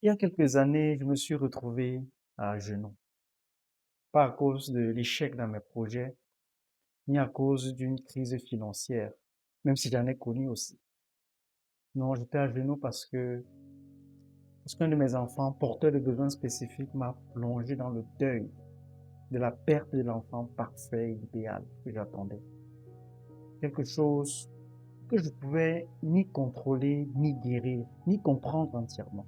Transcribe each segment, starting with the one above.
Il y a quelques années, je me suis retrouvé à genoux, pas à cause de l'échec dans mes projets, ni à cause d'une crise financière, même si j'en ai connu aussi. Non, j'étais à genoux parce qu'un de mes enfants, porteur de besoins spécifiques, m'a plongé dans le deuil de la perte de l'enfant parfait et idéal que j'attendais. Quelque chose que je pouvais ni contrôler, ni guérir, ni comprendre entièrement.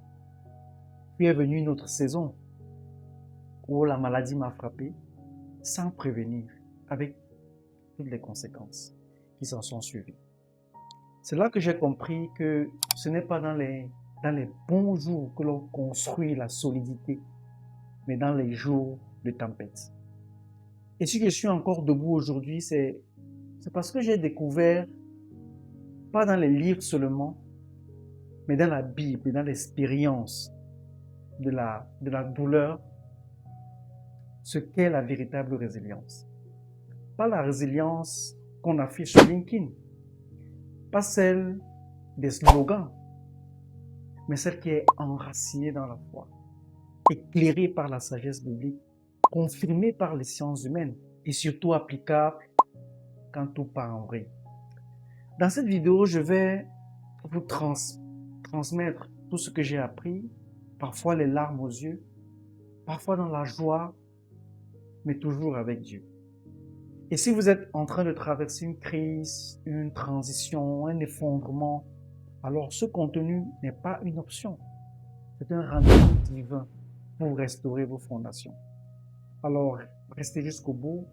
Puis est venue une autre saison où la maladie m'a frappé sans prévenir, avec toutes les conséquences qui s'en sont suivies. C'est là que j'ai compris que ce n'est pas dans les bons jours que l'on construit la solidité, mais dans les jours de tempête. Et si je suis encore debout aujourd'hui, c'est parce que j'ai découvert, pas dans les livres seulement, mais dans la Bible, dans l'expérience de la douleur, ce qu'est la véritable résilience. Pas la résilience qu'on affiche sur LinkedIn, pas celle des slogans, mais celle qui est enracinée dans la foi, éclairée par la sagesse biblique, confirmée par les sciences humaines et surtout applicable quand tout part en vrai. Dans cette vidéo, je vais vous transmettre tout ce que j'ai appris, parfois les larmes aux yeux, parfois dans la joie, mais toujours avec Dieu. Et si vous êtes en train de traverser une crise, une transition, un effondrement, alors ce contenu n'est pas une option. C'est un rendez-vous divin pour restaurer vos fondations. Alors, restez jusqu'au bout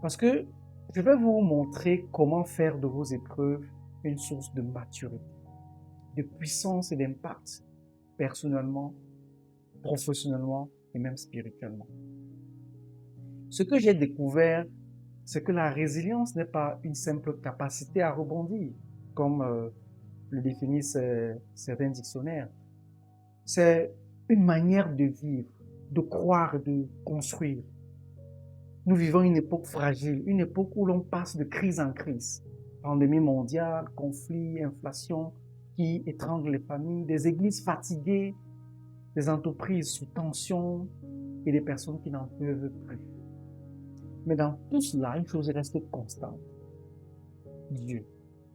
parce que je vais vous montrer comment faire de vos épreuves une source de maturité, de puissance et d'impact, personnellement, professionnellement et même spirituellement. Ce que j'ai découvert, c'est que la résilience n'est pas une simple capacité à rebondir, comme le définissent certains dictionnaires. C'est une manière de vivre, de croire, de construire. Nous vivons une époque fragile, une époque où l'on passe de crise en crise. Pandémie mondiale, conflits, inflation qui étrangle les familles, des églises fatiguées, des entreprises sous tension et des personnes qui n'en peuvent plus. Mais dans tout cela, une chose reste constante. Dieu.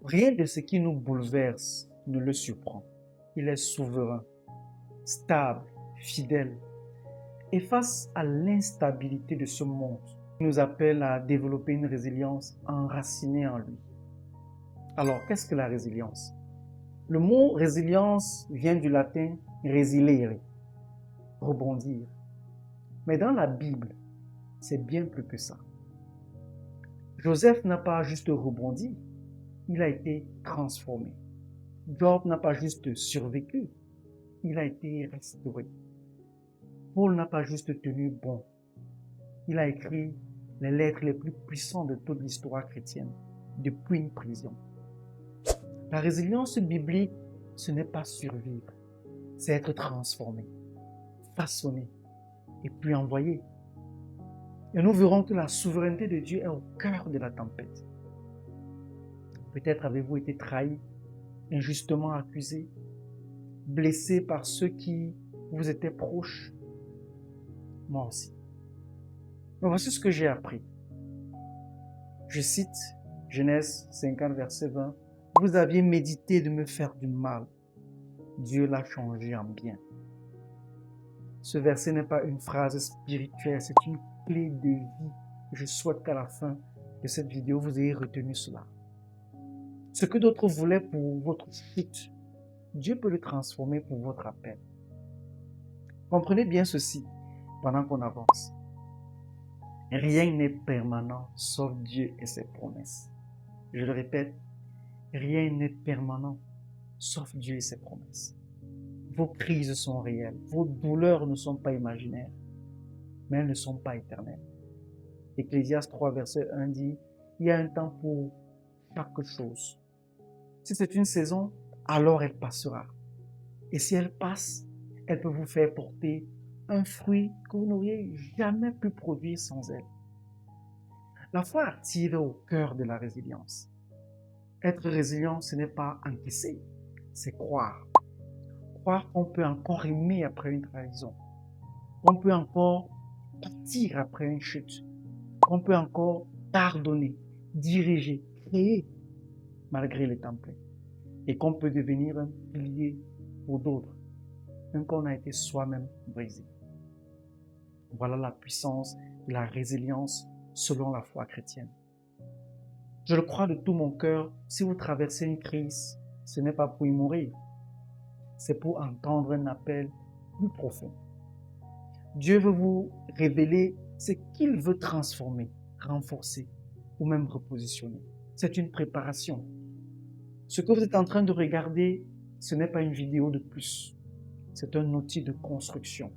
Rien de ce qui nous bouleverse ne le surprend. Il est souverain, stable, fidèle. Et face à l'instabilité de ce monde, il nous appelle à développer une résilience enracinée en lui. Alors, qu'est-ce que la résilience? Le mot résilience vient du latin resilere, rebondir. Mais dans la Bible, c'est bien plus que ça. Joseph n'a pas juste rebondi, il a été transformé. Job n'a pas juste survécu, il a été restauré. Paul n'a pas juste tenu bon, il a écrit les lettres les plus puissantes de toute l'histoire chrétienne, depuis une prison. La résilience biblique, ce n'est pas survivre, c'est être transformé, façonné et puis envoyé. Et nous verrons que la souveraineté de Dieu est au cœur de la tempête. Peut-être avez-vous été trahi, injustement accusé, blessé par ceux qui vous étaient proches. Moi aussi. Mais voici ce que j'ai appris. Je cite Genèse 50, verset 20. Vous aviez médité de me faire du mal. Dieu l'a changé en bien. Ce verset n'est pas une phrase spirituelle, c'est une clé de vie. Je souhaite qu'à la fin de cette vidéo, vous ayez retenu cela. Ce que d'autres voulaient pour votre chute, Dieu peut le transformer pour votre appel. Comprenez bien ceci pendant qu'on avance. Rien n'est permanent sauf Dieu et ses promesses. Je le répète, rien n'est permanent sauf Dieu et ses promesses. Vos crises sont réelles, vos douleurs ne sont pas imaginaires, mais elles ne sont pas éternelles. Ecclésiaste 3, verset 1 dit, il y a un temps pour chaque chose. Si c'est une saison, alors elle passera. Et si elle passe, elle peut vous faire porter un fruit que vous n'auriez jamais pu produire sans elle. La foi active est au cœur de la résilience. Être résilient, ce n'est pas encaisser, c'est croire. croire qu'on peut encore aimer après une trahison, qu'on peut encore partir après une chute, qu'on peut encore pardonner, diriger, créer malgré les tempêtes, et qu'on peut devenir un pilier pour d'autres, même quand on a été soi-même brisé. Voilà la puissance de la résilience selon la foi chrétienne. Je le crois de tout mon cœur, si vous traversez une crise, ce n'est pas pour y mourir, c'est pour entendre un appel plus profond. Dieu veut vous révéler ce qu'il veut transformer, renforcer ou même repositionner. C'est une préparation. Ce que vous êtes en train de regarder, ce n'est pas une vidéo de plus. C'est un outil de construction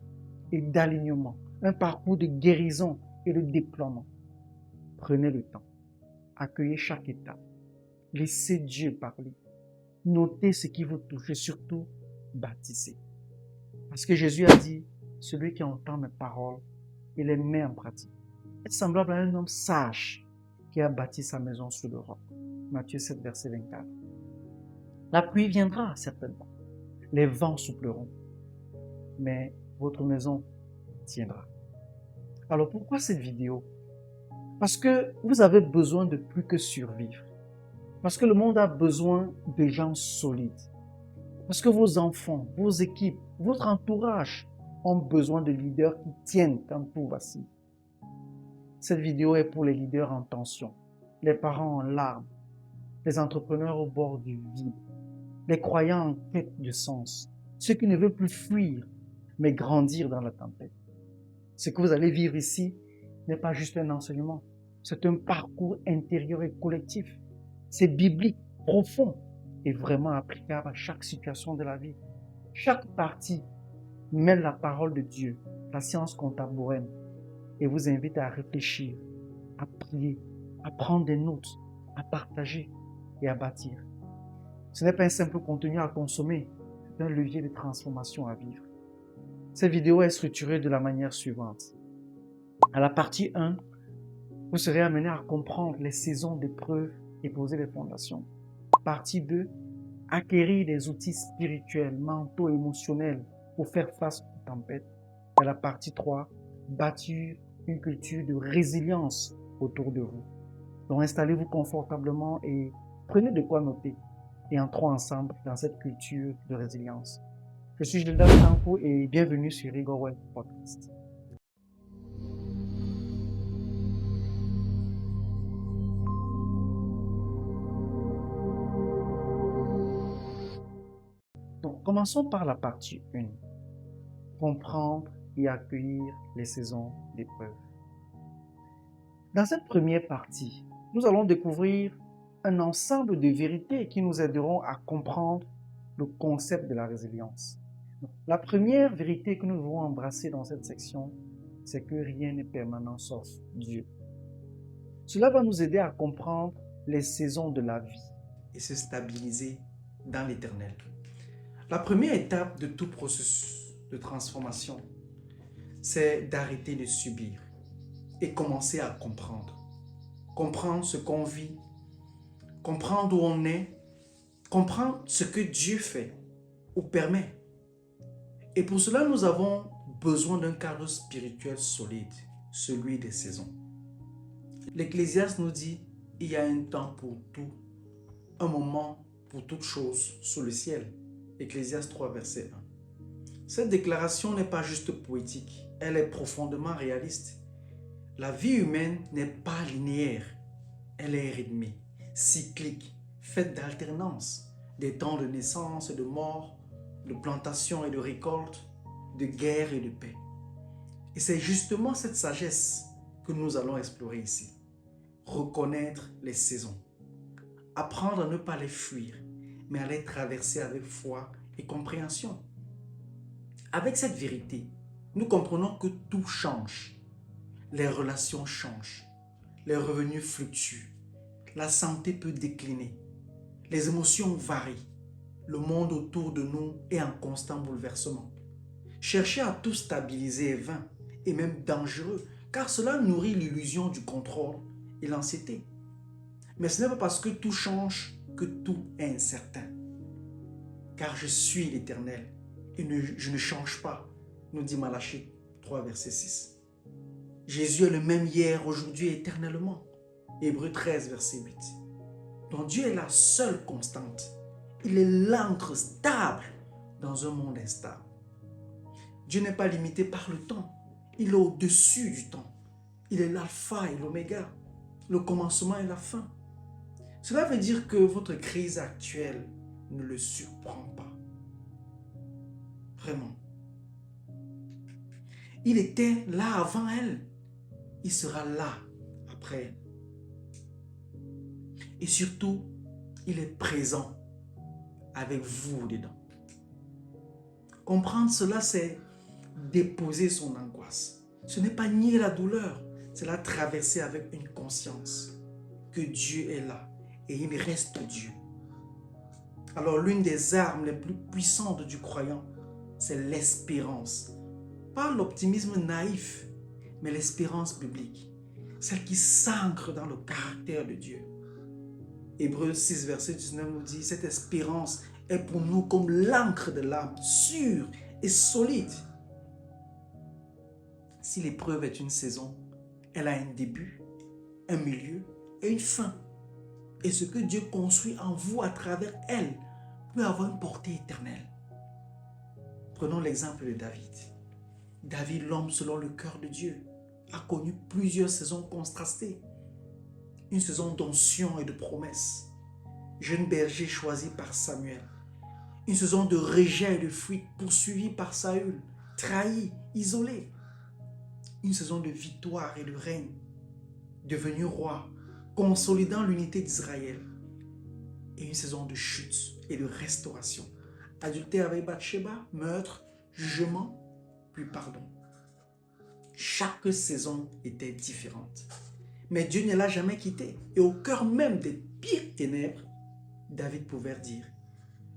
et d'alignement, un parcours de guérison et de déploiement. Prenez le temps, accueillez chaque étape, laissez Dieu parler, notez ce qui vous touche et surtout, bâtissez. Parce que Jésus a dit, celui qui entend mes paroles et les met en pratique est semblable à un homme sage qui a bâti sa maison sur le roc. Matthieu 7, verset 24. La pluie viendra certainement, les vents souffleront, mais votre maison tiendra. Alors pourquoi cette vidéo? Parce que vous avez besoin de plus que survivre. Parce que le monde a besoin de gens solides. Parce que vos enfants, vos équipes, votre entourage ont besoin de leaders qui tiennent quand tout vacille. Cette vidéo est pour les leaders en tension, les parents en larmes, les entrepreneurs au bord du vide, les croyants en quête de sens, ceux qui ne veulent plus fuir, mais grandir dans la tempête. Ce que vous allez vivre ici n'est pas juste un enseignement, c'est un parcours intérieur et collectif. C'est biblique, profond et vraiment applicable à chaque situation de la vie. Chaque partie mêle la parole de Dieu, la science contemporaine, et vous invite à réfléchir, à prier, à prendre des notes, à partager et à bâtir. Ce n'est pas un simple contenu à consommer, c'est un levier de transformation à vivre. Cette vidéo est structurée de la manière suivante. À la partie 1, vous serez amené à comprendre les saisons d'épreuves et poser les fondations. Partie 2, acquérir des outils spirituels, mentaux, émotionnels pour faire face aux tempêtes. Et la partie 3, bâtir une culture de résilience autour de vous. Donc installez-vous confortablement et prenez de quoi noter. Et entrons ensemble dans cette culture de résilience. Je suis Gilda Tanko et bienvenue sur Rigor Podcast. Donc, commençons par la partie 1. Comprendre et accueillir les saisons d'épreuve. Dans cette première partie, nous allons découvrir un ensemble de vérités qui nous aideront à comprendre le concept de la résilience. La première vérité que nous devons embrasser dans cette section, c'est que rien n'est permanent sauf Dieu. Cela va nous aider à comprendre les saisons de la vie et se stabiliser dans l'éternel. La première étape de tout processus de transformation, c'est d'arrêter de subir et commencer à comprendre. Comprendre ce qu'on vit, comprendre où on est, comprendre ce que Dieu fait ou permet. Et pour cela, nous avons besoin d'un cadre spirituel solide, celui des saisons. L'Ecclésiaste nous dit, il y a un temps pour tout, un moment pour toute chose sous le ciel. Ecclésiaste 3, verset 1. Cette déclaration n'est pas juste poétique, elle est profondément réaliste. La vie humaine n'est pas linéaire, elle est rythmée, cyclique, faite d'alternance, des temps de naissance et de mort, de plantation et de récolte, de guerre et de paix. Et c'est justement cette sagesse que nous allons explorer ici. Reconnaître les saisons, apprendre à ne pas les fuir, mais à les traverser avec foi et compréhension. Avec cette vérité, nous comprenons que tout change. Les relations changent, les revenus fluctuent, la santé peut décliner, les émotions varient, le monde autour de nous est en constant bouleversement. Chercher à tout stabiliser est vain et même dangereux, car cela nourrit l'illusion du contrôle et l'anxiété. Mais ce n'est pas parce que tout change que tout est incertain. Car je suis l'Éternel je ne change pas, nous dit Malachie 3, verset 6. Jésus est le même hier, aujourd'hui et éternellement. Hébreux 13, verset 8. Donc Dieu est la seule constante. Il est l'ancre stable dans un monde instable. Dieu n'est pas limité par le temps. Il est au-dessus du temps. Il est l'alpha et l'oméga, le commencement et la fin. Cela veut dire que votre crise actuelle ne le surprend pas. Vraiment. Il était là avant elle. Il sera là après elle. Et surtout, il est présent avec vous dedans. Comprendre cela, c'est déposer son angoisse. Ce n'est pas nier la douleur, c'est la traverser avec une conscience que Dieu est là et il reste Dieu. Alors l'une des armes les plus puissantes du croyant, c'est l'espérance. Pas l'optimisme naïf, mais l'espérance biblique. Celle qui s'ancre dans le caractère de Dieu. Hébreux 6, verset 19 nous dit, cette espérance est pour nous comme l'encre de l'âme, sûre et solide. Si l'épreuve est une saison, elle a un début, un milieu et une fin. Et ce que Dieu construit en vous à travers elle peut avoir une portée éternelle. Prenons l'exemple de David. David, l'homme selon le cœur de Dieu, a connu plusieurs saisons contrastées. Une saison d'onction et de promesses. Jeune berger choisi par Samuel. Une saison de rejet et de fuite poursuivi par Saül. Trahi, isolé. Une saison de victoire et de règne. Devenu roi, consolidant l'unité d'Israël. Et une saison de chute et de restauration. Adultère avec Bathsheba, meurtre, jugement, puis pardon. Chaque saison était différente. Mais Dieu ne l'a jamais quitté. Et au cœur même des pires ténèbres, David pouvait dire,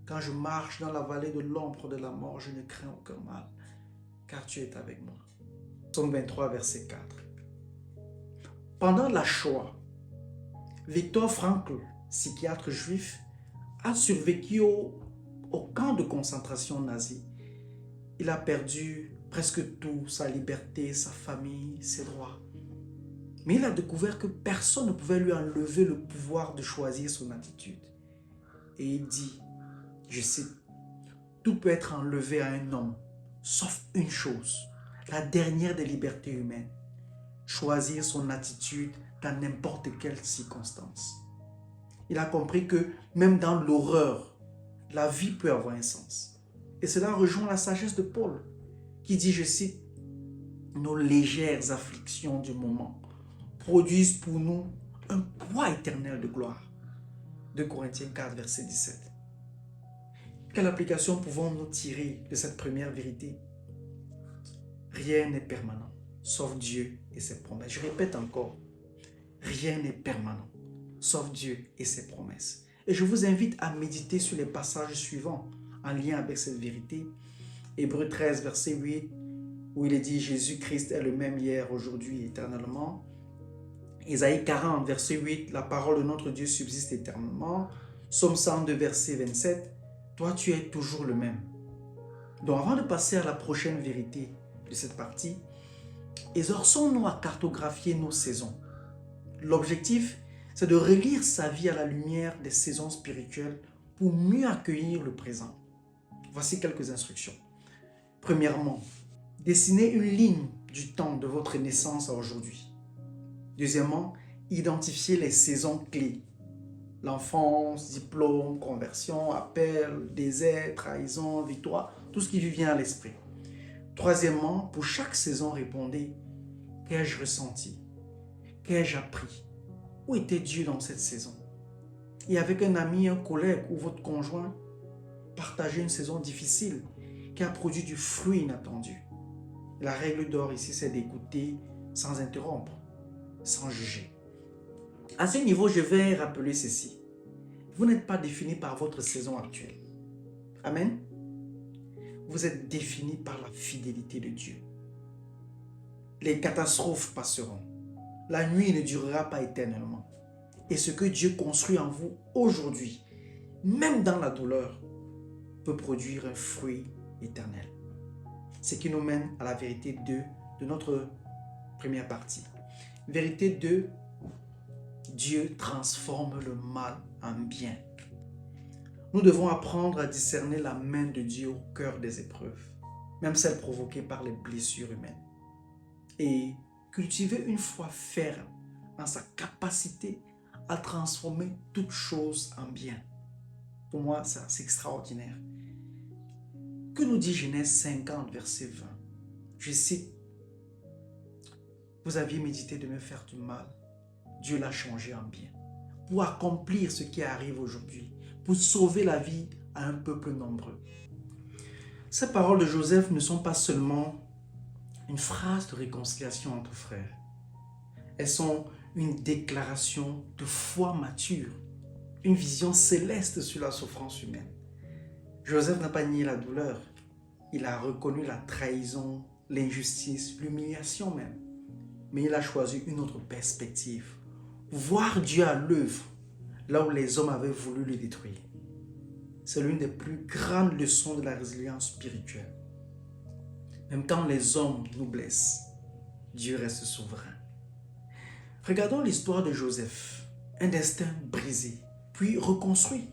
quand je marche dans la vallée de l'ombre de la mort, je ne crains aucun mal, car tu es avec moi. Psaume 23, verset 4. Pendant la Shoah, Viktor Frankl, psychiatre juif, a survécu au camp de concentration nazi. Il a perdu presque tout, sa liberté, sa famille, ses droits. Mais il a découvert que personne ne pouvait lui enlever le pouvoir de choisir son attitude. Et il dit, je cite, « Tout peut être enlevé à un homme, sauf une chose, la dernière des libertés humaines, choisir son attitude dans n'importe quelle circonstance. » Il a compris que même dans l'horreur, la vie peut avoir un sens. Et cela rejoint la sagesse de Paul, qui dit, je cite, « Nos légères afflictions du moment produisent pour nous un poids éternel de gloire. » 2 Corinthiens 4, verset 17. Quelle application pouvons-nous tirer de cette première vérité? Rien n'est permanent, sauf Dieu et ses promesses. Je répète encore, rien n'est permanent, sauf Dieu et ses promesses. Et je vous invite à méditer sur les passages suivants en lien avec cette vérité. Hébreux 13, verset 8, où il est dit, Jésus-Christ est le même hier, aujourd'hui et éternellement. Ésaïe 40, verset 8, la parole de notre Dieu subsiste éternellement. Psaume 102, verset 27, toi tu es toujours le même. Donc avant de passer à la prochaine vérité de cette partie, exerçons-nous à cartographier nos saisons. L'objectif, c'est de relire sa vie à la lumière des saisons spirituelles pour mieux accueillir le présent. Voici quelques instructions. Premièrement, dessinez une ligne du temps de votre naissance à aujourd'hui. Deuxièmement, identifiez les saisons clés. L'enfance, diplôme, conversion, appel, désert, trahison, victoire, tout ce qui vous vient à l'esprit. Troisièmement, pour chaque saison, répondez, qu'ai-je ressenti? Qu'ai-je appris? Où était Dieu dans cette saison? Et avec un ami, un collègue ou votre conjoint, partagez une saison difficile qui a produit du fruit inattendu. La règle d'or ici, c'est d'écouter sans interrompre, sans juger. À ce niveau, je vais rappeler ceci. Vous n'êtes pas défini par votre saison actuelle. Amen. Vous êtes défini par la fidélité de Dieu. Les catastrophes passeront. La nuit ne durera pas éternellement. Et ce que Dieu construit en vous aujourd'hui, même dans la douleur, peut produire un fruit éternelle. Ce qui nous mène à la vérité 2 de notre première partie. Vérité 2, Dieu transforme le mal en bien. Nous devons apprendre à discerner la main de Dieu au cœur des épreuves, même celles provoquées par les blessures humaines, et cultiver une foi ferme en sa capacité à transformer toute chose en bien. Pour moi, ça, c'est extraordinaire. Que nous dit Genèse 50, verset 20? Je cite, « Vous aviez médité de me faire du mal, Dieu l'a changé en bien, pour accomplir ce qui arrive aujourd'hui, pour sauver la vie à un peuple nombreux. » Ces paroles de Joseph ne sont pas seulement une phrase de réconciliation entre frères. Elles sont une déclaration de foi mature, une vision céleste sur la souffrance humaine. Joseph n'a pas nié la douleur, il a reconnu la trahison, l'injustice, l'humiliation même. Mais il a choisi une autre perspective, voir Dieu à l'œuvre, là où les hommes avaient voulu le détruire. C'est l'une des plus grandes leçons de la résilience spirituelle. Même quand les hommes nous blessent, Dieu reste souverain. Regardons l'histoire de Joseph, un destin brisé, puis reconstruit.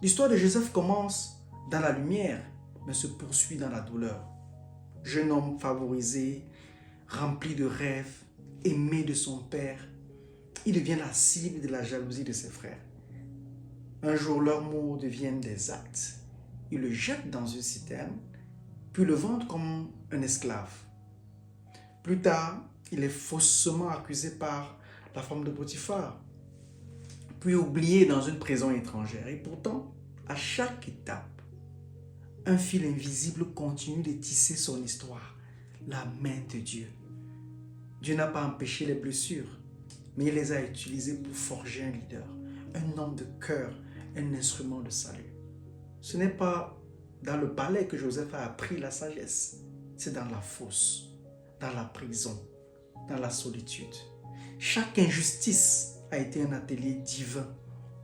L'histoire de Joseph commence dans la lumière, mais se poursuit dans la douleur. Jeune homme favorisé, rempli de rêves, aimé de son père, il devient la cible de la jalousie de ses frères. Un jour, leurs mots deviennent des actes. Ils le jettent dans une citerne, puis le vendent comme un esclave. Plus tard, il est faussement accusé par la femme de Potiphar, puis oublié dans une prison étrangère. Et pourtant, à chaque étape, un fil invisible continue de tisser son histoire, la main de Dieu. Dieu n'a pas empêché les blessures, mais il les a utilisées pour forger un leader, un homme de cœur, un instrument de salut. Ce n'est pas dans le palais que Joseph a appris la sagesse, c'est dans la fosse, dans la prison, dans la solitude. Chaque injustice a été un atelier divin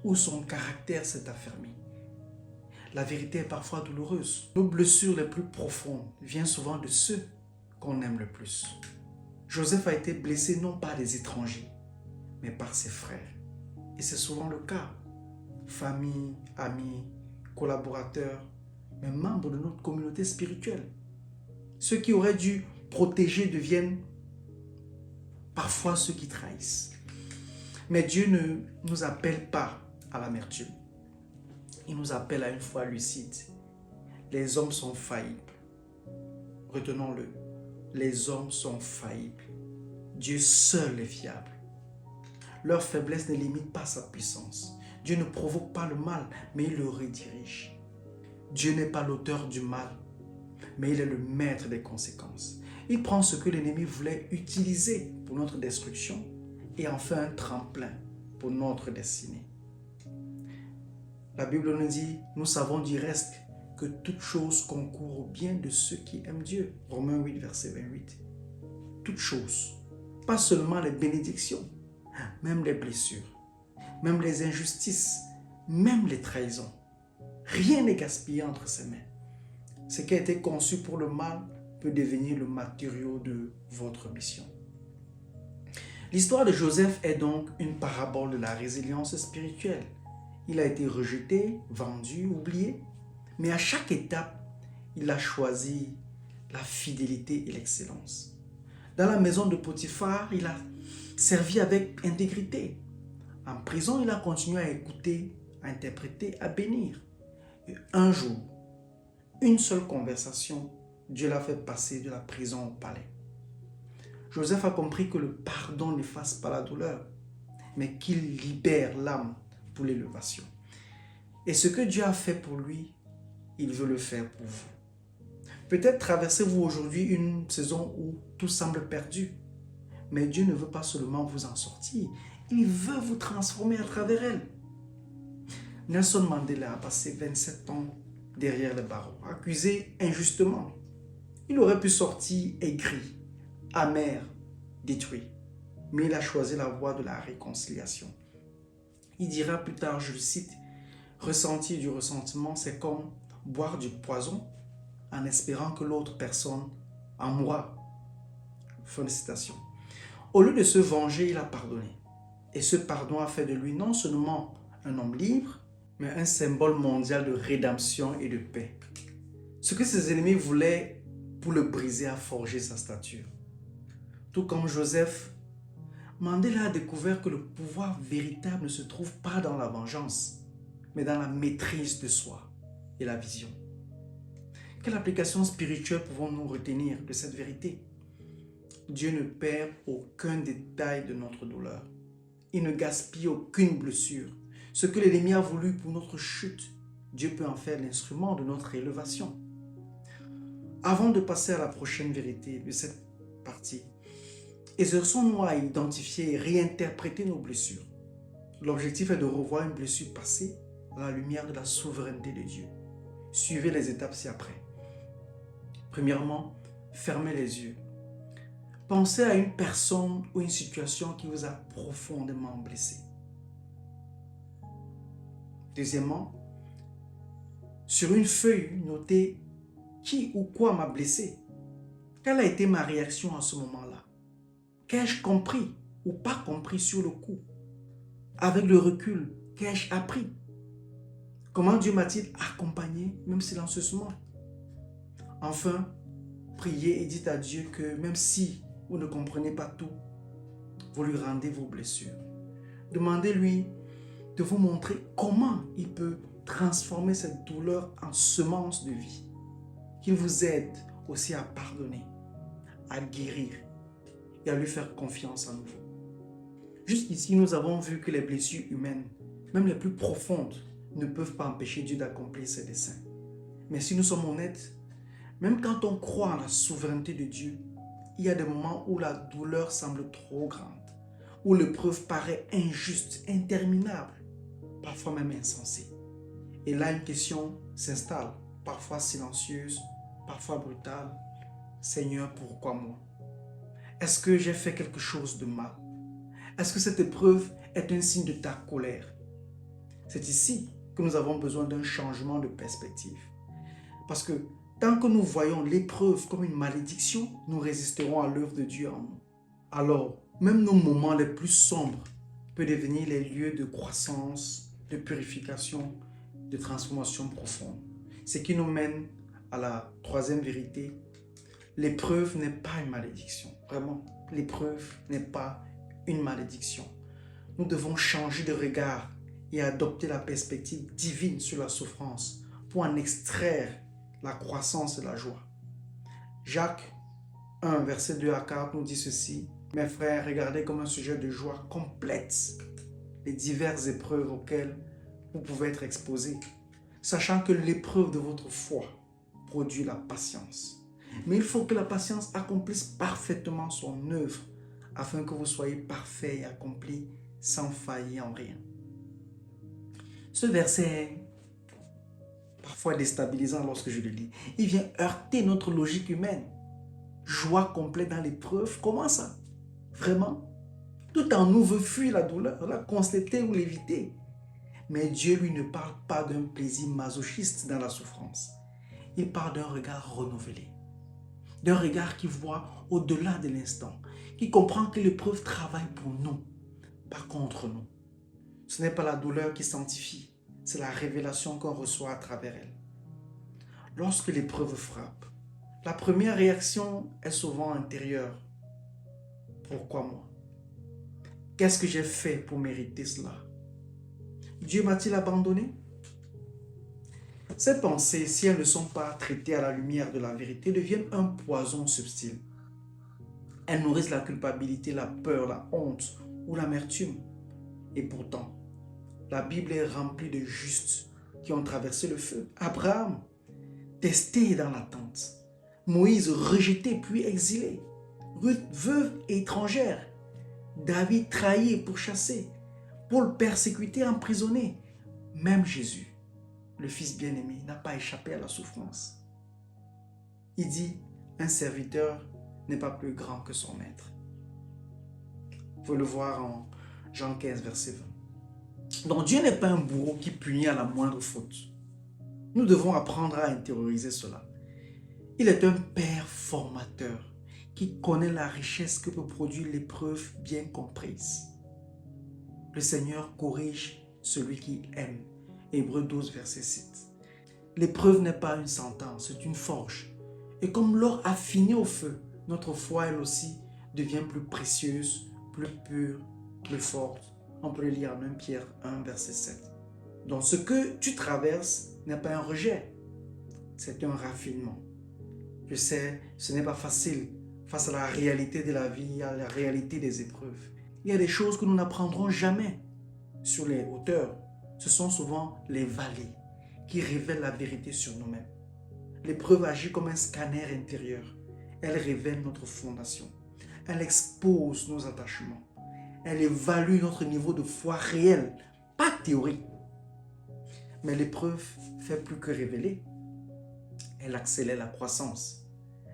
où son caractère s'est affermi. La vérité est parfois douloureuse. Nos blessures les plus profondes viennent souvent de ceux qu'on aime le plus. Joseph a été blessé non par des étrangers, mais par ses frères. Et c'est souvent le cas. Famille, amis, collaborateurs, mais membres de notre communauté spirituelle. Ceux qui auraient dû protéger deviennent parfois ceux qui trahissent. Mais Dieu ne nous appelle pas à l'amertume. Il nous appelle à une foi lucide. Les hommes sont faillibles. Retenons-le. Les hommes sont faillibles. Dieu seul est fiable. Leur faiblesse ne limite pas sa puissance. Dieu ne provoque pas le mal, mais il le redirige. Dieu n'est pas l'auteur du mal, mais il est le maître des conséquences. Il prend ce que l'ennemi voulait utiliser pour notre destruction et en fait un tremplin pour notre destinée. La Bible nous dit, nous savons du reste que toute chose concourt au bien de ceux qui aiment Dieu. Romains 8, verset 28. Toute chose, pas seulement les bénédictions, même les blessures, même les injustices, même les trahisons. Rien n'est gaspillé entre ses mains. Ce qui a été conçu pour le mal peut devenir le matériau de votre mission. L'histoire de Joseph est donc une parabole de la résilience spirituelle. Il a été rejeté, vendu, oublié, mais à chaque étape, il a choisi la fidélité et l'excellence. Dans la maison de Potiphar, il a servi avec intégrité. En prison, il a continué à écouter, à interpréter, à bénir. Et un jour, une seule conversation, Dieu l'a fait passer de la prison au palais. Joseph a compris que le pardon n'efface pas la douleur, mais qu'il libère l'âme pour l'élévation. Et ce que Dieu a fait pour lui, il veut le faire pour vous. Peut-être traversez-vous aujourd'hui une saison où tout semble perdu, mais Dieu ne veut pas seulement vous en sortir, il veut vous transformer à travers elle. Nelson Mandela a passé 27 ans derrière les barreaux, accusé injustement. Il aurait pu sortir aigri, amer, détruit, mais il a choisi la voie de la réconciliation. Il dira plus tard, je le cite, « Ressentir du ressentiment, c'est comme boire du poison en espérant que l'autre personne en mourra. Fin de citation. Au lieu de se venger, il a pardonné. Et ce pardon a fait de lui non seulement un homme libre, mais un symbole mondial de rédemption et de paix. Ce que ses ennemis voulaient pour le briser a forgé sa stature. Tout comme Joseph, Mandela a découvert que le pouvoir véritable ne se trouve pas dans la vengeance, mais dans la maîtrise de soi et la vision. Quelle application spirituelle pouvons-nous retenir de cette vérité? Dieu ne perd aucun détail de notre douleur. Il ne gaspille aucune blessure. Ce que l'ennemi a voulu pour notre chute, Dieu peut en faire l'instrument de notre élévation. Avant de passer à la prochaine vérité de cette partie, exerçons-nous à identifier et réinterpréter nos blessures. L'objectif est de revoir une blessure passée à la lumière de la souveraineté de Dieu. Suivez les étapes ci-après. Premièrement, fermez les yeux. Pensez à une personne ou une situation qui vous a profondément blessé. Deuxièmement, sur une feuille, notez qui ou quoi m'a blessé. Quelle a été ma réaction à ce moment-là? Qu'ai-je compris ou pas compris sur le coup? Avec le recul, qu'ai-je appris? Comment Dieu m'a-t-il accompagné, même silencieusement? Enfin, priez et dites à Dieu que même si vous ne comprenez pas tout, vous lui rendez vos blessures. Demandez-lui de vous montrer comment il peut transformer cette douleur en semence de vie. Qu'il vous aide aussi à pardonner, à guérir et à lui faire confiance à nouveau. Jusqu'ici, nous avons vu que les blessures humaines, même les plus profondes, ne peuvent pas empêcher Dieu d'accomplir ses desseins. Mais si nous sommes honnêtes, même quand on croit en la souveraineté de Dieu, il y a des moments où la douleur semble trop grande, où l'épreuve paraît injuste, interminable, parfois même insensée. Et là, une question s'installe, parfois silencieuse, parfois brutale. Seigneur, pourquoi moi? Est-ce que j'ai fait quelque chose de mal? Est-ce que cette épreuve est un signe de ta colère? C'est ici que nous avons besoin d'un changement de perspective. Parce que tant que nous voyons l'épreuve comme une malédiction, nous résisterons à l'œuvre de Dieu en nous. Alors, même nos moments les plus sombres peuvent devenir les lieux de croissance, de purification, de transformation profonde. Ce qui nous mène à la troisième vérité. L'épreuve n'est pas une malédiction. Vraiment, l'épreuve n'est pas une malédiction. Nous devons changer de regard et adopter la perspective divine sur la souffrance pour en extraire la croissance et la joie. Jacques 1, verset 2 à 4 nous dit ceci. Mes frères, regardez comme un sujet de joie complète les diverses épreuves auxquelles vous pouvez être exposés, sachant que l'épreuve de votre foi produit la patience. Mais il faut que la patience accomplisse parfaitement son œuvre, afin que vous soyez parfaits et accomplis sans faillir en rien. Ce verset est parfois déstabilisant lorsque je le lis. Il vient heurter notre logique humaine. Joie complète dans l'épreuve, comment ça? Vraiment? Tout en nous veut fuir la douleur, la constater ou l'éviter. Mais Dieu, lui, ne parle pas d'un plaisir masochiste dans la souffrance. Il parle d'un regard renouvelé. D'un regard qui voit au-delà de l'instant, qui comprend que l'épreuve travaille pour nous, pas contre nous. Ce n'est pas la douleur qui sanctifie, c'est la révélation qu'on reçoit à travers elle. Lorsque l'épreuve frappe, la première réaction est souvent intérieure. Pourquoi moi? Qu'est-ce que j'ai fait pour mériter cela? Dieu m'a-t-il abandonné? Ces pensées, si elles ne sont pas traitées à la lumière de la vérité, deviennent un poison subtil. Elles nourrissent la culpabilité, la peur, la honte ou l'amertume. Et pourtant, la Bible est remplie de justes qui ont traversé le feu. Abraham, testé dans l'attente. Moïse, rejeté puis exilé. Ruth, veuve et étrangère. David, trahi et pourchassé. Paul, persécuté, emprisonné. Même Jésus, le Fils bien-aimé, n'a pas échappé à la souffrance. Il dit, un serviteur n'est pas plus grand que son maître. Vous pouvez le voir en Jean 15, verset 20. Donc Dieu n'est pas un bourreau qui punit à la moindre faute. Nous devons apprendre à intérioriser cela. Il est un père formateur qui connaît la richesse que peut produire l'épreuve bien comprise. Le Seigneur corrige celui qui aime. Hébreux 12, verset 7. L'épreuve n'est pas une sentence, c'est une forge. Et comme l'or affiné au feu, notre foi, elle aussi, devient plus précieuse, plus pure, plus forte. On peut le lire en 1 Pierre 1, verset 7. Donc ce que tu traverses n'est pas un rejet, c'est un raffinement. Je sais, ce n'est pas facile face à la réalité de la vie, à la réalité des épreuves. Il y a des choses que nous n'apprendrons jamais sur les hauteurs. Ce sont souvent les vallées qui révèlent la vérité sur nous-mêmes. L'épreuve agit comme un scanner intérieur. Elle révèle notre fondation. Elle expose nos attachements. Elle évalue notre niveau de foi réel, pas théorique. Mais l'épreuve fait plus que révéler. Elle accélère la croissance.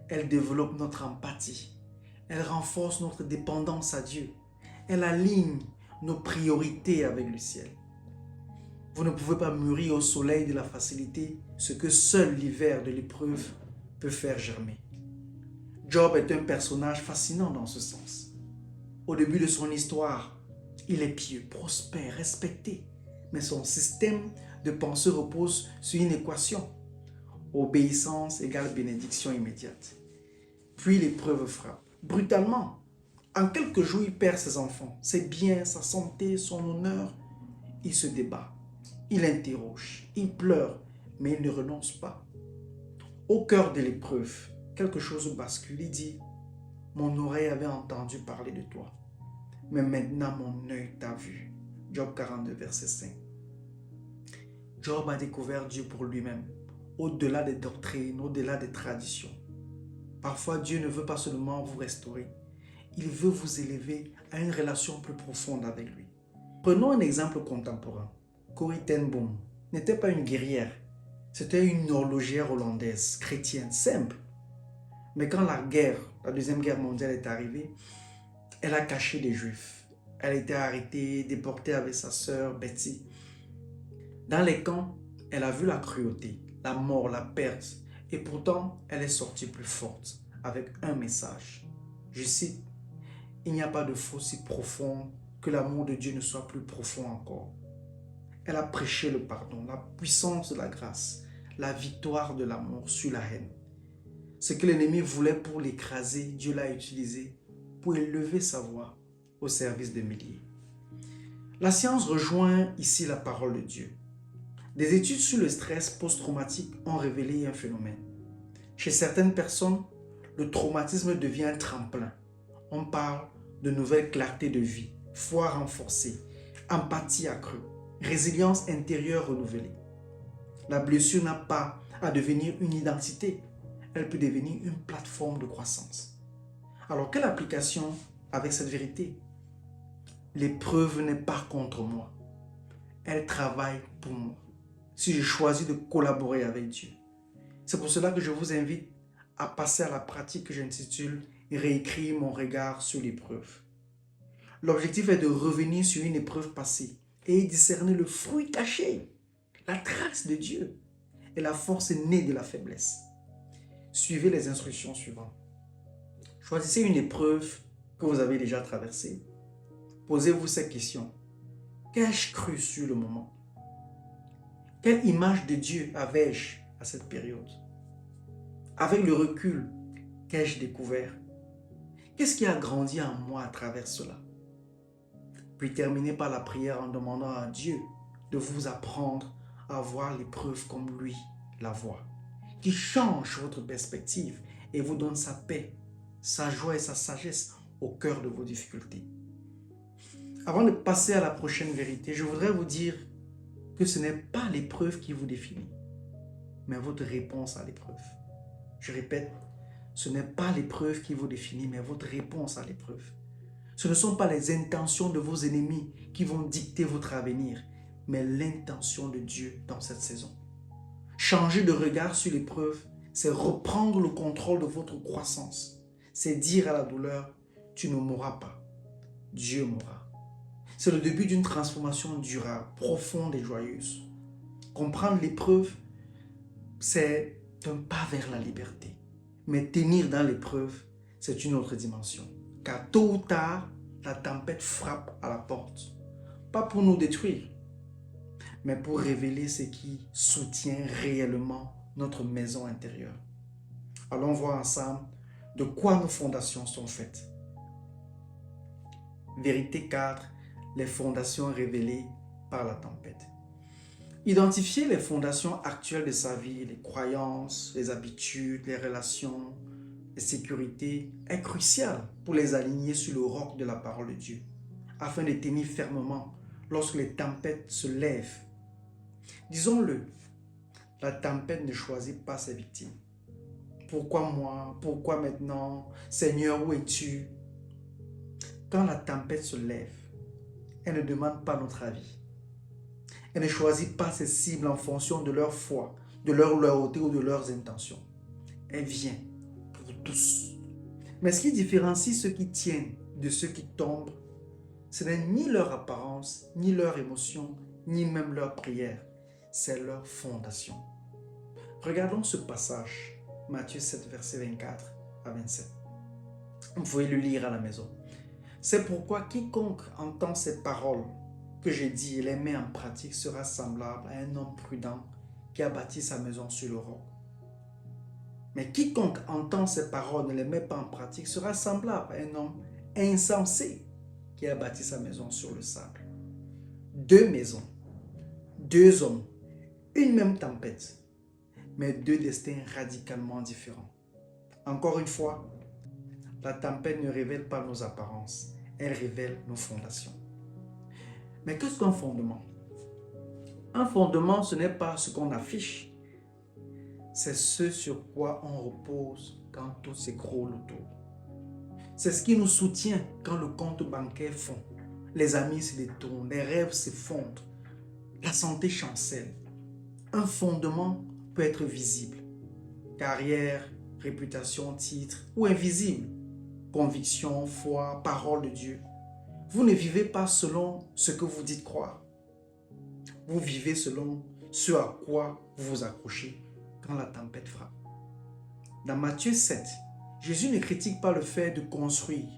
Elle développe notre empathie. Elle renforce notre dépendance à Dieu. Elle aligne nos priorités avec le ciel. Vous ne pouvez pas mûrir au soleil de la facilité ce que seul l'hiver de l'épreuve peut faire germer. Job est un personnage fascinant dans ce sens. Au début de son histoire, il est pieux, prospère, respecté. Mais son système de pensée repose sur une équation. Obéissance égale bénédiction immédiate. Puis l'épreuve frappe. Brutalement. En quelques jours, il perd ses enfants, ses biens, sa santé, son honneur. Il se débat. Il interroge. Il pleure. Mais il ne renonce pas. Au cœur de l'épreuve, quelque chose bascule. Il dit, mon oreille avait entendu parler de toi. Mais maintenant, mon œil t'a vu. Job 42, verset 5. Job a découvert Dieu pour lui-même, au-delà des doctrines, au-delà des traditions. Parfois, Dieu ne veut pas seulement vous restaurer, il veut vous élever à une relation plus profonde avec lui. Prenons un exemple contemporain. Corrie ten Boom n'était pas une guerrière, c'était une horlogère hollandaise, chrétienne, simple. Mais quand la Deuxième Guerre mondiale est arrivée, elle a caché des Juifs. Elle a été arrêtée, déportée avec sa sœur Betty. Dans les camps, elle a vu la cruauté, la mort, la perte. Et pourtant, elle est sortie plus forte avec un message. Je cite, « Il n'y a pas de feu si profond que l'amour de Dieu ne soit plus profond encore. » Elle a prêché le pardon, la puissance de la grâce, la victoire de l'amour sur la haine. Ce que l'ennemi voulait pour l'écraser, Dieu l'a utilisé pour élever sa voix au service de milliers. La science rejoint ici la parole de Dieu. Des études sur le stress post-traumatique ont révélé un phénomène. Chez certaines personnes, le traumatisme devient un tremplin. On parle de nouvelle clarté de vie, foi renforcée, empathie accrue, résilience intérieure renouvelée. La blessure n'a pas à devenir une identité, elle peut devenir une plateforme de croissance. Alors, quelle application avec cette vérité? L'épreuve n'est pas contre moi, elle travaille pour moi. Si je choisis de collaborer avec Dieu. C'est pour cela que je vous invite à passer à la pratique que j'intitule « Réécrire mon regard sur l'épreuve ». L'objectif est de revenir sur une épreuve passée et discerner le fruit caché, la trace de Dieu et la force née de la faiblesse. Suivez les instructions suivantes. Choisissez une épreuve que vous avez déjà traversée. Posez-vous ces questions. Qu'ai-je cru sur le moment? Quelle image de Dieu avais-je à cette période? Avec le recul, qu'ai-je découvert? Qu'est-ce qui a grandi en moi à travers cela? Puis terminez par la prière en demandant à Dieu de vous apprendre à voir l'épreuve comme lui la voit, qui change votre perspective et vous donne sa paix, sa joie et sa sagesse au cœur de vos difficultés. Avant de passer à la prochaine vérité, je voudrais vous dire que ce n'est pas l'épreuve qui vous définit, mais votre réponse à l'épreuve. Je répète, ce n'est pas l'épreuve qui vous définit, mais votre réponse à l'épreuve. Ce ne sont pas les intentions de vos ennemis qui vont dicter votre avenir, mais l'intention de Dieu dans cette saison. Changer de regard sur l'épreuve, c'est reprendre le contrôle de votre croissance. C'est dire à la douleur, tu ne mourras pas, Dieu mourra. C'est le début d'une transformation durable, profonde et joyeuse. Comprendre l'épreuve, c'est un pas vers la liberté. Mais tenir dans l'épreuve, c'est une autre dimension. Car tôt ou tard, la tempête frappe à la porte. Pas pour nous détruire, mais pour révéler ce qui soutient réellement notre maison intérieure. Allons voir ensemble de quoi nos fondations sont faites. Vérité 4, les fondations révélées par la tempête. Identifier les fondations actuelles de sa vie, les croyances, les habitudes, les relations, les sécurités, est crucial pour les aligner sur le roc de la parole de Dieu, afin de tenir fermement lorsque les tempêtes se lèvent. Disons-le, la tempête ne choisit pas ses victimes. Pourquoi moi? Pourquoi maintenant? Seigneur, où es-tu? Quand la tempête se lève, elle ne demande pas notre avis. Elle ne choisit pas ses cibles en fonction de leur foi, de leur loyauté ou de leurs intentions. Elle vient pour tous. Mais ce qui différencie ceux qui tiennent de ceux qui tombent, ce n'est ni leur apparence, ni leur émotion, ni même leur prière. C'est leur fondation. Regardons ce passage, Matthieu 7, verset 24 à 27. Vous pouvez le lire à la maison. C'est pourquoi quiconque entend ces paroles que j'ai dit et les met en pratique sera semblable à un homme prudent qui a bâti sa maison sur le roc. Mais quiconque entend ces paroles et ne les met pas en pratique sera semblable à un homme insensé qui a bâti sa maison sur le sable. Deux maisons, deux hommes, une même tempête, mais deux destins radicalement différents. Encore une fois, la tempête ne révèle pas nos apparences, elle révèle nos fondations. Mais qu'est-ce qu'un fondement? Un fondement, ce n'est pas ce qu'on affiche, c'est ce sur quoi on repose quand tout s'écroule autour. C'est ce qui nous soutient quand le compte bancaire fond, les amis se détournent, les rêves s'effondrent, la santé chancelle. Un fondement peut être visible, carrière, réputation, titre, ou invisible, conviction, foi, parole de Dieu. Vous ne vivez pas selon ce que vous dites croire. Vous vivez selon ce à quoi vous vous accrochez quand la tempête frappe. Dans Matthieu 7, Jésus ne critique pas le fait de construire.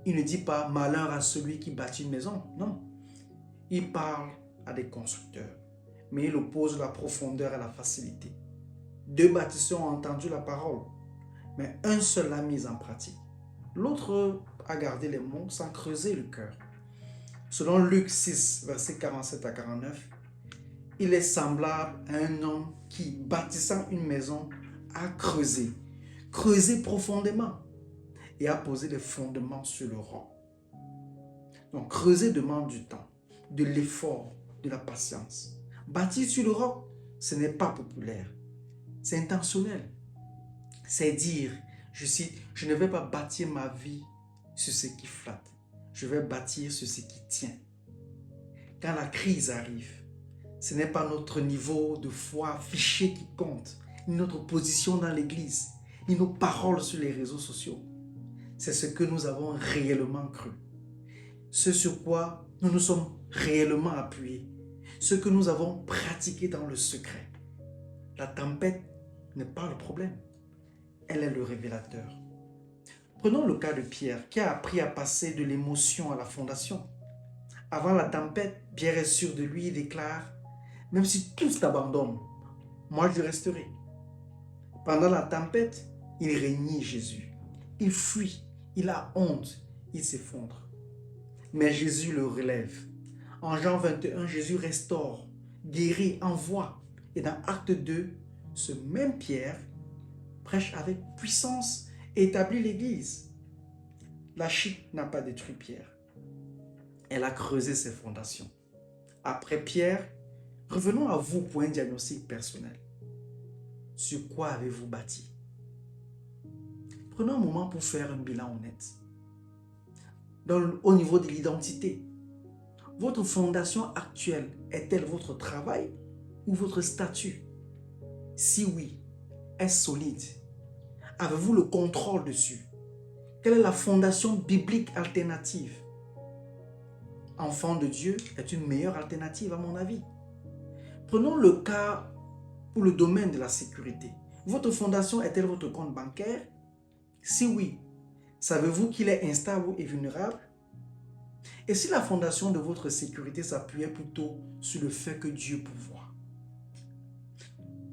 Il ne dit pas malheur à celui qui bâtit une maison. Non. Il parle à des constructeurs, mais il oppose la profondeur à la facilité. Deux bâtisseurs ont entendu la parole, mais un seul l'a mise en pratique. L'autre a gardé les mots sans creuser le cœur. Selon Luc 6, versets 47 à 49, il est semblable à un homme qui, bâtissant une maison, a creusé profondément et a posé les fondements sur le roc. Donc creuser demande du temps, de l'effort, de la patience. Bâtir sur le roc, ce n'est pas populaire, c'est intentionnel. C'est dire, je cite, je ne vais pas bâtir ma vie sur ce qui flatte, je vais bâtir sur ce qui tient. Quand la crise arrive, ce n'est pas notre niveau de foi affiché qui compte, ni notre position dans l'église, ni nos paroles sur les réseaux sociaux. C'est ce que nous avons réellement cru, ce sur quoi nous nous sommes réellement appuyés, ce que nous avons pratiqué dans le secret. La tempête n'est pas le problème, elle est le révélateur. Prenons le cas de Pierre qui a appris à passer de l'émotion à la fondation. Avant la tempête, Pierre est sûr de lui et déclare « Même si tous t'abandonnent, moi je resterai. » Pendant la tempête, il renie Jésus. Il fuit, il a honte, il s'effondre. Mais Jésus le relève. En Jean 21, Jésus restaure, guérit, envoie. Et dans Acte 2, ce même Pierre prêche avec puissance et établit l'Église. La chute n'a pas détruit Pierre. Elle a creusé ses fondations. Après Pierre, revenons à vous pour un diagnostic personnel. Sur quoi avez-vous bâti? Prenons un moment pour faire un bilan honnête. Au niveau de l'identité, votre fondation actuelle est-elle votre travail ou votre statut? Si oui, est-ce solide? Avez-vous le contrôle dessus? Quelle est la fondation biblique alternative? Enfant de Dieu est une meilleure alternative à mon avis. Prenons le cas ou le domaine de la sécurité. Votre fondation est-elle votre compte bancaire? Si oui, savez-vous qu'il est instable et vulnérable? Et si la fondation de votre sécurité s'appuyait plutôt sur le fait que Dieu pourvoit?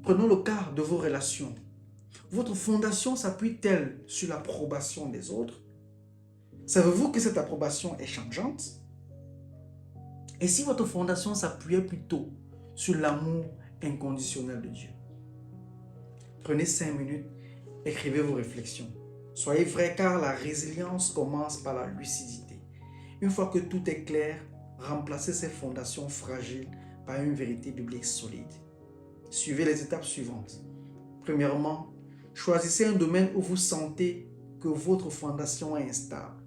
Prenons le cas de vos relations. Votre fondation s'appuie-t-elle sur l'approbation des autres? Savez-vous que cette approbation est changeante? Et si votre fondation s'appuyait plutôt sur l'amour inconditionnel de Dieu? Prenez 5 minutes, écrivez vos réflexions. Soyez vrai car la résilience commence par la lucidité. Une fois que tout est clair, remplacez ces fondations fragiles par une vérité biblique solide. Suivez les étapes suivantes. Premièrement, choisissez un domaine où vous sentez que votre fondation est instable.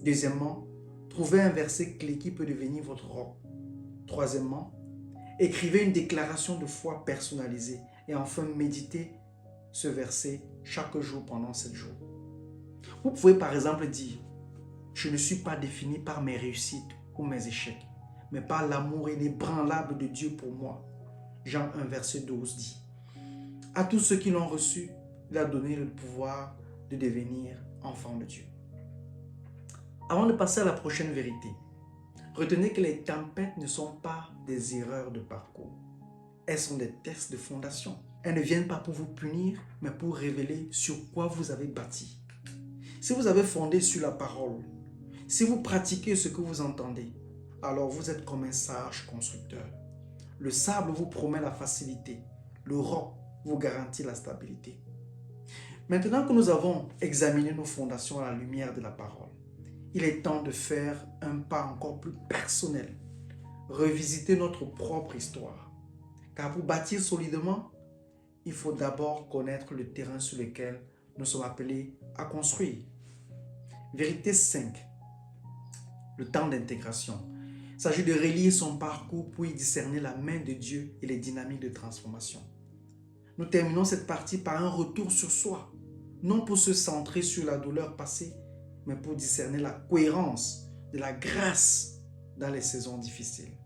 Deuxièmement, trouvez un verset clé qui peut devenir votre roc. Troisièmement, écrivez une déclaration de foi personnalisée. Et enfin, méditez ce verset chaque jour pendant 7 jours. Vous pouvez par exemple dire: je ne suis pas défini par mes réussites ou mes échecs, mais par l'amour inébranlable de Dieu pour moi. Jean 1, verset 12 dit: à tous ceux qui l'ont reçu, il a donné le pouvoir de devenir enfants de Dieu. Avant de passer à la prochaine vérité, retenez que les tempêtes ne sont pas des erreurs de parcours. Elles sont des tests de fondation. Elles ne viennent pas pour vous punir, mais pour révéler sur quoi vous avez bâti. Si vous avez fondé sur la parole, si vous pratiquez ce que vous entendez, alors vous êtes comme un sage constructeur. Le sable vous promet la facilité. Le roc vous garantit la stabilité. Maintenant que nous avons examiné nos fondations à la lumière de la parole, il est temps de faire un pas encore plus personnel. Revisiter notre propre histoire. Car pour bâtir solidement, il faut d'abord connaître le terrain sur lequel nous sommes appelés à construire. Vérité 5. Le temps d'intégration. Il s'agit de relire son parcours pour y discerner la main de Dieu et les dynamiques de transformation. Nous terminons cette partie par un retour sur soi, non pour se centrer sur la douleur passée, mais pour discerner la cohérence de la grâce dans les saisons difficiles.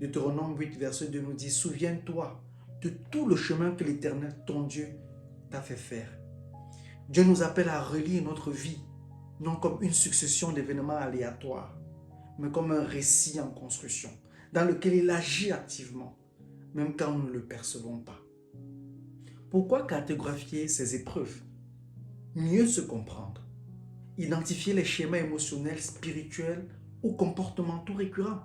Deutéronome 8, verset 2 nous dit: souviens-toi de tout le chemin que l'Éternel, ton Dieu, t'a fait faire. Dieu nous appelle à relire notre vie, non comme une succession d'événements aléatoires, mais comme un récit en construction, dans lequel il agit activement, même quand nous ne le percevons pas. Pourquoi cartographier ces épreuves? Mieux se comprendre. Identifier les schémas émotionnels, spirituels ou comportementaux récurrents.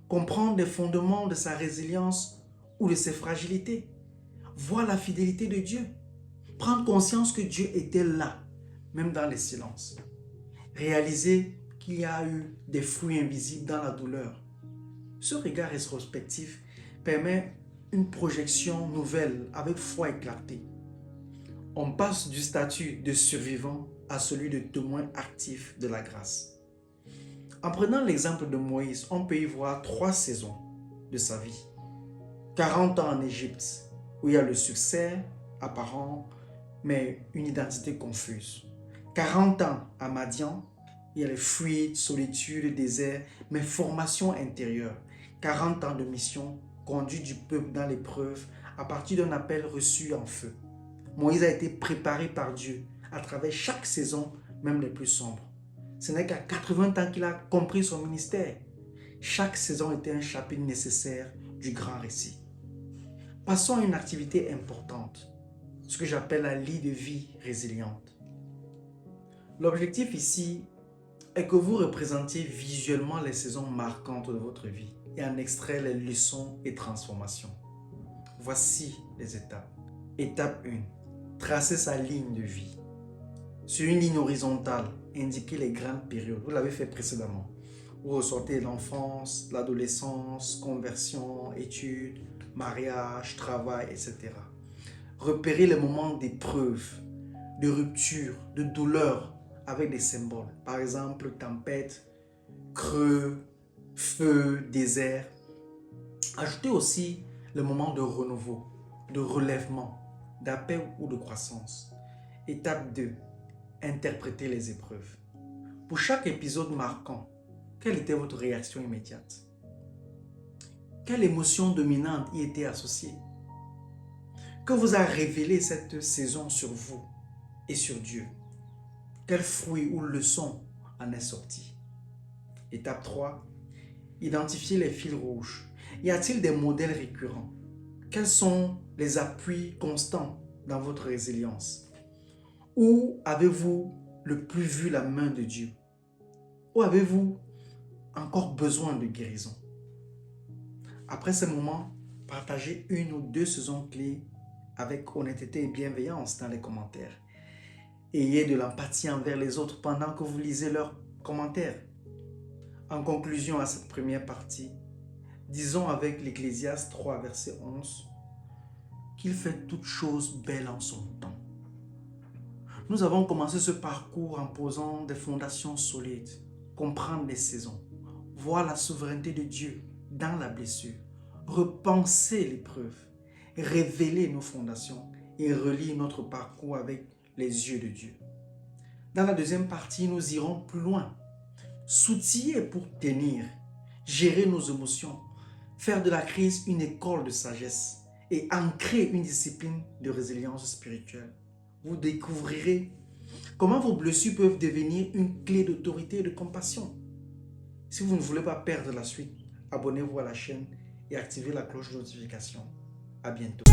Comprendre les fondements de sa résilience ou de ses fragilités. Voir la fidélité de Dieu. Prendre conscience que Dieu était là, même dans les silences. Réaliser qu'il y a eu des fruits invisibles dans la douleur. Ce regard rétrospectif permet une projection nouvelle avec foi éclatée. On passe du statut de survivant à celui de témoin actif de la grâce. En prenant l'exemple de Moïse, on peut y voir 3 saisons de sa vie. 40 ans en Égypte, où il y a le succès apparent, mais une identité confuse. 40 ans à Madian, il y a les fuites, solitude, désert, mais formation intérieure. 40 ans de mission, conduite du peuple dans l'épreuve, à partir d'un appel reçu en feu. Moïse a été préparé par Dieu à travers chaque saison, même les plus sombres. Ce n'est qu'à 80 ans qu'il a compris son ministère. Chaque saison était un chapitre nécessaire du grand récit. Passons à une activité importante, ce que j'appelle la lie de vie résiliente. L'objectif ici est que vous représentiez visuellement les saisons marquantes de votre vie et en extraire les leçons et transformations. Voici les étapes. Étape 1. Tracer sa ligne de vie. Sur une ligne horizontale, indiquez les grandes périodes. Vous l'avez fait précédemment. Vous ressortez l'enfance, l'adolescence, conversion, études, mariage, travail, etc. Repérez les moments d'épreuve, de rupture, de douleur avec des symboles. Par exemple, tempête, creux, feu, désert. Ajoutez aussi le moment de renouveau, de relèvement, d'appel ou de croissance. Étape 2. Interprétez les épreuves. Pour chaque épisode marquant, quelle était votre réaction immédiate? Quelle émotion dominante y était associée? Que vous a révélé cette saison sur vous et sur Dieu? Quel fruit ou leçon en est sorti? Étape 3. Identifiez les fils rouges. Y a-t-il des modèles récurrents? Quels sont les appuis constants dans votre résilience? Où avez-vous le plus vu la main de Dieu? Où avez-vous encore besoin de guérison? Après ce moment, partagez une ou deux saisons clés avec honnêteté et bienveillance dans les commentaires. Ayez de l'empathie envers les autres pendant que vous lisez leurs commentaires. En conclusion à cette première partie, disons avec l'Ecclésiaste 3, verset 11, qu'il fait toutes choses belles en son temps. Nous avons commencé ce parcours en posant des fondations solides, comprendre les saisons, voir la souveraineté de Dieu dans la blessure, repenser l'épreuve, révéler nos fondations et relire notre parcours avec les yeux de Dieu. Dans la deuxième partie, nous irons plus loin, s'outiller pour tenir, gérer nos émotions, faire de la crise une école de sagesse et ancrer une discipline de résilience spirituelle. Vous découvrirez comment vos blessures peuvent devenir une clé d'autorité et de compassion. Si vous ne voulez pas perdre la suite, abonnez-vous à la chaîne et activez la cloche de notification. À bientôt.